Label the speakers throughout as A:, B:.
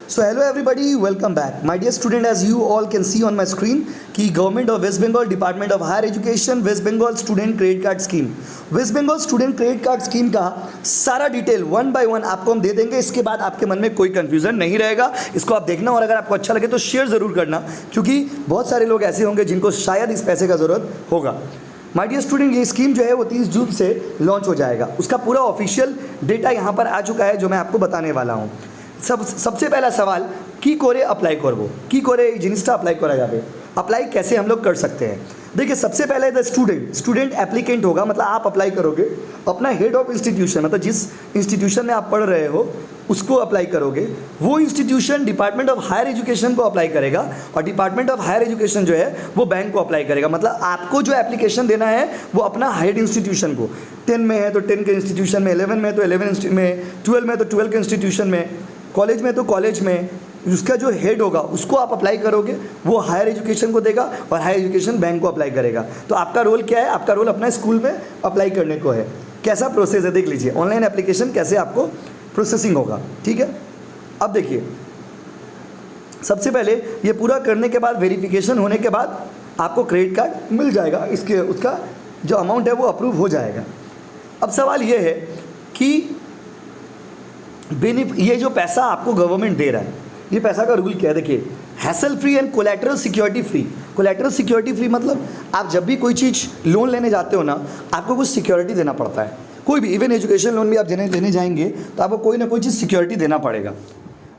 A: So hello everybody, welcome back. My dear student, as you all can see on my screen कि government of West Bengal department of higher education West Bengal student credit card scheme, West Bengal student credit card scheme का सारा detail one by one आपको हम दे देंगे। इसके बाद आपके मन में कोई कंफ्यूजन नहीं रहेगा। इसको आप देखना और अगर आपको अच्छा लगे तो शेयर ज़रूर करना, क्योंकि बहुत सारे लोग ऐसे होंगे जिनको शायद इस पैसे का ज़रूरत होगा। माय डियर स्टूडेंट, ये स्कीम जो है वो 30 जून से लॉन्च हो जाएगा। उसका पूरा ऑफिशियल डेटा यहाँ पर आ चुका है जो मैं आपको बताने वाला हूँ। सबसे पहला सवाल की कोरे अप्लाई करबो, की कोरे जिनिसटा अप्लाई करा जाए, अप्लाई कैसे हम लोग कर सकते हैं। देखिए, सबसे पहले द स्टूडेंट एप्लीकेंट होगा, मतलब आप अप्लाई करोगे अपना हेड ऑफ इंस्टीट्यूशन, मतलब जिस इंस्टीट्यूशन में आप पढ़ रहे हो उसको अप्लाई करोगे। वो institution department of higher education को अप्लाई करेगा और डिपार्टमेंट ऑफ हायर एजुकेशन जो है वो बैंक को अप्लाई करेगा। मतलब आपको जो एप्लीकेशन देना है वो अपना हेड इंस्टीट्यूशन को, 10 में है तो 10 के इंस्टीट्यूशन में, 11 में तो 11 में, 12 में तो 12 के इंस्टीट्यूशन में, कॉलेज में तो कॉलेज में, उसका जो हेड होगा उसको आप अप्लाई करोगे, वो हायर एजुकेशन को देगा और हायर एजुकेशन बैंक को अप्लाई करेगा। तो आपका रोल क्या है? आपका रोल अपना स्कूल में अप्लाई करने को है। कैसा प्रोसेस है देख लीजिए, ऑनलाइन एप्लीकेशन कैसे आपको प्रोसेसिंग होगा, ठीक है। अब देखिए, सबसे पहले ये पूरा करने के बाद, वेरिफिकेशन होने के बाद आपको क्रेडिट कार्ड मिल जाएगा, इसके उसका जो अमाउंट है वो अप्रूव हो जाएगा। अब सवाल ये है कि ये जो पैसा आपको गवर्नमेंट दे रहा है, ये पैसा का रूल क्या है? देखिए, hassle free and collateral security free. Collateral security free मतलब आप जब भी कोई चीज़ लोन लेने जाते हो ना, आपको कुछ सिक्योरिटी देना पड़ता है। कोई भी, इवन एजुकेशन लोन भी आप देने जाएंगे तो आपको कोई ना कोई चीज़ सिक्योरिटी देना पड़ेगा।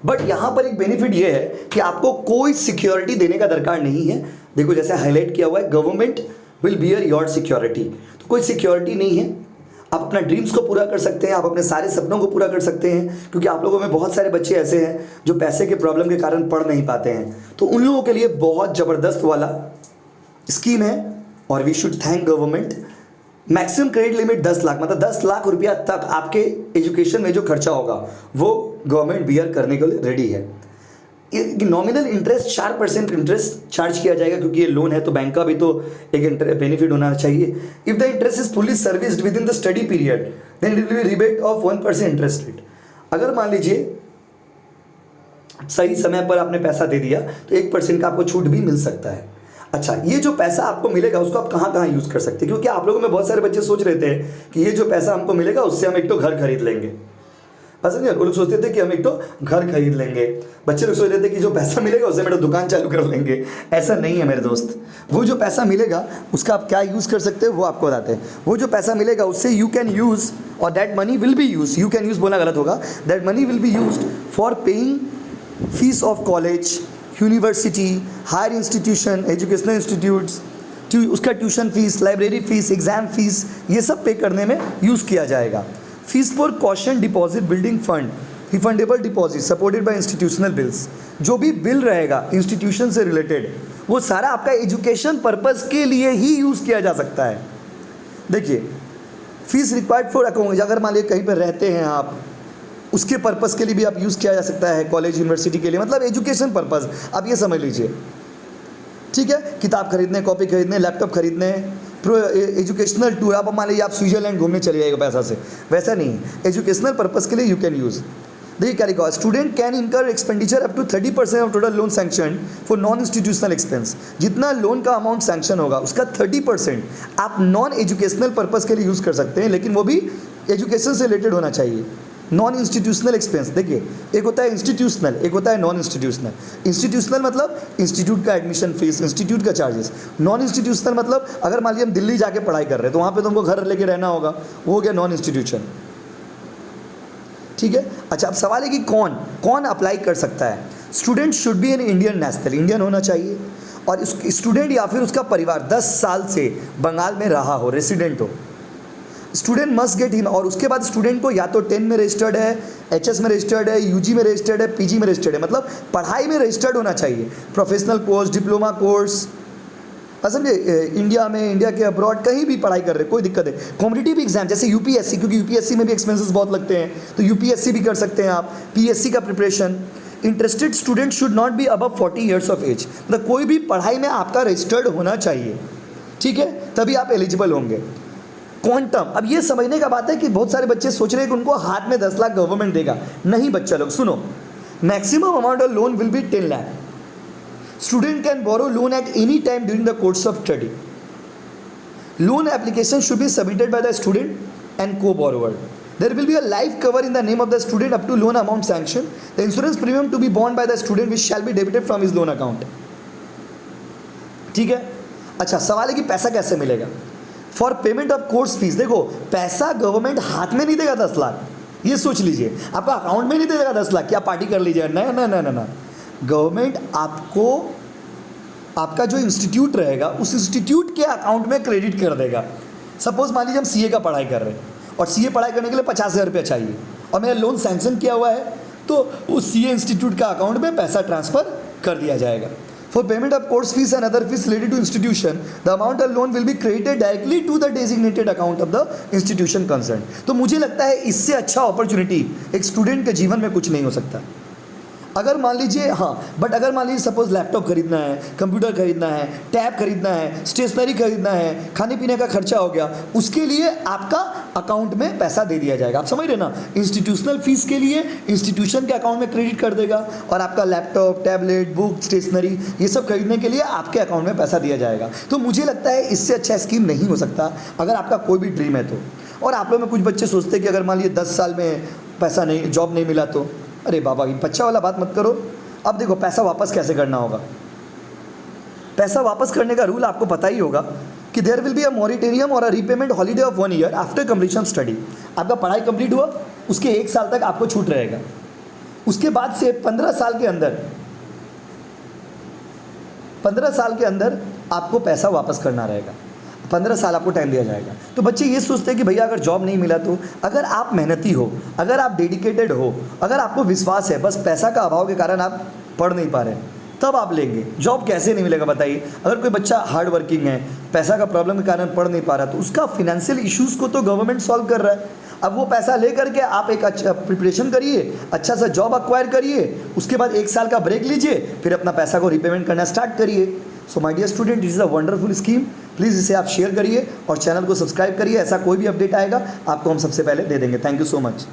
A: बट यहाँ पर एक बेनिफिट ये है कि आपको कोई सिक्योरिटी देने का दरकार नहीं है। देखो, जैसे हाईलाइट किया हुआ है, government will beer your security. तो कोई सिक्योरिटी नहीं है, आप अपना ड्रीम्स को पूरा कर सकते हैं, आप अपने सारे सपनों को पूरा कर सकते हैं। क्योंकि आप लोगों में बहुत सारे बच्चे ऐसे हैं जो पैसे के प्रॉब्लम के कारण पढ़ नहीं पाते हैं, तो उन लोगों के लिए बहुत ज़बरदस्त वाला स्कीम है और we should thank government. Maximum credit limit 10 lakh, मतलब 10 लाख रुपया तक आपके एजुकेशन में जो खर्चा होगा वो गवर्नमेंट बियर करने के लिए रेडी है। नॉमिनल इंटरेस्ट 4% इंटरेस्ट चार्ज किया जाएगा, क्योंकि ये लोन है तो बैंक का भी तो एक बेनिफिट होना चाहिए। If the interest is fully serviced with in the study period then it will be rebate of 1% interest rate. अगर मान लीजिए सही समय पर आपने पैसा दे दिया तो 1% का आपको छूट भी मिल सकता है। अच्छा, ये जो पैसा आपको मिलेगा उसको आप कहाँ कहाँ यूज़ कर सकते हैं? क्योंकि आप लोगों में बहुत सारे बच्चे सोच रहे थे कि ये जो पैसा हमको मिलेगा उससे हम एक तो घर खरीद लेंगे। ऐसा नहीं, वो लोग सोचते थे कि हम एक तो घर खरीद लेंगे। बच्चे लोग सोच रहे थे कि जो पैसा मिलेगा उससे मेरा दुकान चालू कर लेंगे। ऐसा नहीं है मेरे दोस्त। वो जो पैसा मिलेगा उसका आप क्या यूज़ कर सकते हो वो आपको बताते हैं। वो जो पैसा मिलेगा उससे यू कैन यूज़, और that money will be use, you can use बोलना गलत होगा, that money will be used for paying fees of college, university, higher institution, educational institutes, उसका tuition fees, library fees, exam fees, ये सब pay करने में use किया जाएगा। Fees for caution deposit, building fund, refundable deposit supported by institutional bills. जो भी bill रहेगा इंस्टीट्यूशन से रिलेटेड वो सारा आपका एजुकेशन पर्पज़ के लिए ही यूज़ किया जा सकता है। देखिए, फीस रिक्वायर्ड फॉर अकाउंट, अगर मान लीजिए कहीं पर रहते हैं आप, उसके पर्पज़ के लिए भी आप यूज़ किया जा सकता है, कॉलेज यूनिवर्सिटी के लिए, मतलब एजुकेशन पर्पज़ आप ये समझ लीजिए, ठीक है। किताब खरीदने, कॉपी खरीदने, लैपटॉप खरीदने, एजुकेशनल टूर, आप मान लीजिए आप स्विट्जरलैंड घूमने चले जाएगा पैसा से, वैसा नहीं, एजुकेशनल पर्पज़ के लिए यू कैन यूज़। देखिए क्या लिखा, student can incur expenditure up to 30% of total loan sanction for non institutional expense. जितना लोन का अमाउंट सैंक्शन होगा उसका 30% आप नॉन एजुकेशनल पर्पज़ के लिए यूज़ कर सकते हैं, लेकिन वो भी एजुकेशन से रिलेटेड होना चाहिए। नॉन इंस्टीट्यूशनल एक्सपेंस, देखिए एक होता है इंस्टीट्यूशनल, एक होता है नॉन इंस्टीट्यूशनल। इंस्टीट्यूशनल मतलब इंस्टीट्यूट का एडमिशन फीस, इंस्टीट्यूट का चार्जेस। नॉन इंस्टीट्यूशनल मतलब अगर मान लीजिए हम दिल्ली जाके पढ़ाई कर रहे हैं तो वहाँ पे तुमको घर लेके रहना होगा, वो हो गया नॉन इंस्टीट्यूशन, ठीक है। अच्छा, अब सवाल है कि कौन अप्लाई कर सकता है? Student should be an Indian national, Indian होना चाहिए, और स्टूडेंट या फिर उसका परिवार 10 साल से बंगाल में रहा हो, रेसिडेंट हो। स्टूडेंट मस्ट गेट इन, और उसके बाद स्टूडेंट को या तो 10 में रजिस्टर्ड है, एचएस में रजिस्टर्ड है, यूजी में रजिस्टर्ड है, पीजी में रजिस्टर्ड है, मतलब पढ़ाई में रजिस्टर्ड होना चाहिए। प्रोफेशनल कोर्स, डिप्लोमा कोर्स, समझे, इंडिया में, इंडिया के अब्रॉड कहीं भी पढ़ाई कर रहे, कोई दिक्कत है। कॉम्पिटिटिव एग्जाम जैसे यूपीएससी, क्योंकि यूपीएससी में भी एक्सपेंसेस बहुत लगते हैं, तो यूपीएससी भी कर सकते हैं आप, पीएससी का preparation. Interested student should not be above 40 years of age, मतलब कोई भी पढ़ाई में आपका रजिस्टर्ड होना चाहिए, ठीक है, तभी आप एलिजिबल होंगे। क्वांटम, अब ये समझने का बात है कि बहुत सारे बच्चे सोच रहे हैं कि उनको हाथ में 10 लाख गवर्नमेंट देगा। नहीं बच्चा लोग सुनो, Maximum amount of loan will be 10 lakh. Student can borrow loan at any time during the course of study. Loan application should be submitted by the student and co-borrower. There will be a life cover in the name of the student up to loan amount sanction. The insurance premium to be borne by the student which shall be debited from his loan account. ठीक है. अच्छा, सवाल है कि पैसा कैसे मिलेगा. For payment of course fees, देखो पैसा गवर्नमेंट हाथ में नहीं देगा 10 लाख, ये सोच लीजिए. आपका अकाउंट में नहीं देगा 10 लाख कि आप पार्टी कर लीजिए. ना ना ना ना ना, गवर्नमेंट आपको आपका जो इंस्टीट्यूट रहेगा उस इंस्टीट्यूट के अकाउंट में क्रेडिट कर देगा. सपोज मान लीजिए हम सीए का पढ़ाई कर रहे हैं और सीए पढ़ाई करने के लिए 50,000 रुपये चाहिए और मेरा लोन सैंक्शन किया हुआ है, तो उस सीए इंस्टीट्यूट का अकाउंट में पैसा ट्रांसफ़र कर दिया जाएगा. For payment of course fees and other fees related to institution the amount of loan will be credited directly to the designated account of the institution concern. तो मुझे लगता है इससे अच्छा अपॉर्चुनिटी एक स्टूडेंट के जीवन में कुछ नहीं हो सकता. अगर मान लीजिए, हाँ, बट अगर मान लीजिए सपोज लैपटॉप खरीदना है, कंप्यूटर खरीदना है, टैब खरीदना है, स्टेशनरी खरीदना है, खाने पीने का खर्चा हो गया, उसके लिए आपका अकाउंट में पैसा दे दिया जाएगा. आप समझ रहे ना. इंस्टीट्यूशनल फीस के लिए इंस्टीट्यूशन के अकाउंट में क्रेडिट कर देगा और आपका लैपटॉप, टैबलेट, बुक, स्टेशनरी ये सब खरीदने के लिए आपके अकाउंट में पैसा दिया जाएगा. तो मुझे लगता है इससे अच्छा स्कीम नहीं हो सकता अगर आपका कोई भी ड्रीम है तो. और आप लोग में कुछ बच्चे सोचते हैं कि अगर मान लीजिए 10 साल में पैसा नहीं, जॉब नहीं मिला तो, अरे बाबा ये बच्चा वाला बात मत करो. अब देखो पैसा वापस कैसे करना होगा. पैसा वापस करने का रूल आपको पता ही होगा कि there will be a moratorium और a repayment holiday of 1 year after completion study. आपका पढ़ाई कंप्लीट हुआ, उसके 1 साल तक आपको छूट रहेगा. उसके बाद से 15 साल के अंदर आपको पैसा वापस करना रहेगा. 15 साल आपको टाइम दिया जाएगा. तो बच्चे ये सोचते हैं कि भैया अगर जॉब नहीं मिला तो, अगर आप मेहनती हो, अगर आप डेडिकेटेड हो, अगर आपको विश्वास है, बस पैसा का अभाव के कारण आप पढ़ नहीं पा रहे, तब आप लेंगे. जॉब कैसे नहीं मिलेगा बताइए. अगर कोई बच्चा हार्ड वर्किंग है, पैसा का प्रॉब्लम के कारण पढ़ नहीं पा रहा, तो उसका फिनेंशियल इश्यूज़ को तो गवर्नमेंट सॉल्व कर रहा है. अब वो पैसा ले करके आप एक अच्छा प्रिपरेशन करिए, अच्छा सा जॉब अक्वायर करिए, उसके बाद 1 साल का ब्रेक लीजिए, फिर अपना पैसा को रिपेमेंट करना स्टार्ट करिए. So my dear student, this is a wonderful scheme. Please इसे आप शेयर करिए और चैनल को सब्सक्राइब करिए. ऐसा कोई भी अपडेट आएगा आपको हम सबसे पहले दे देंगे. Thank you so much.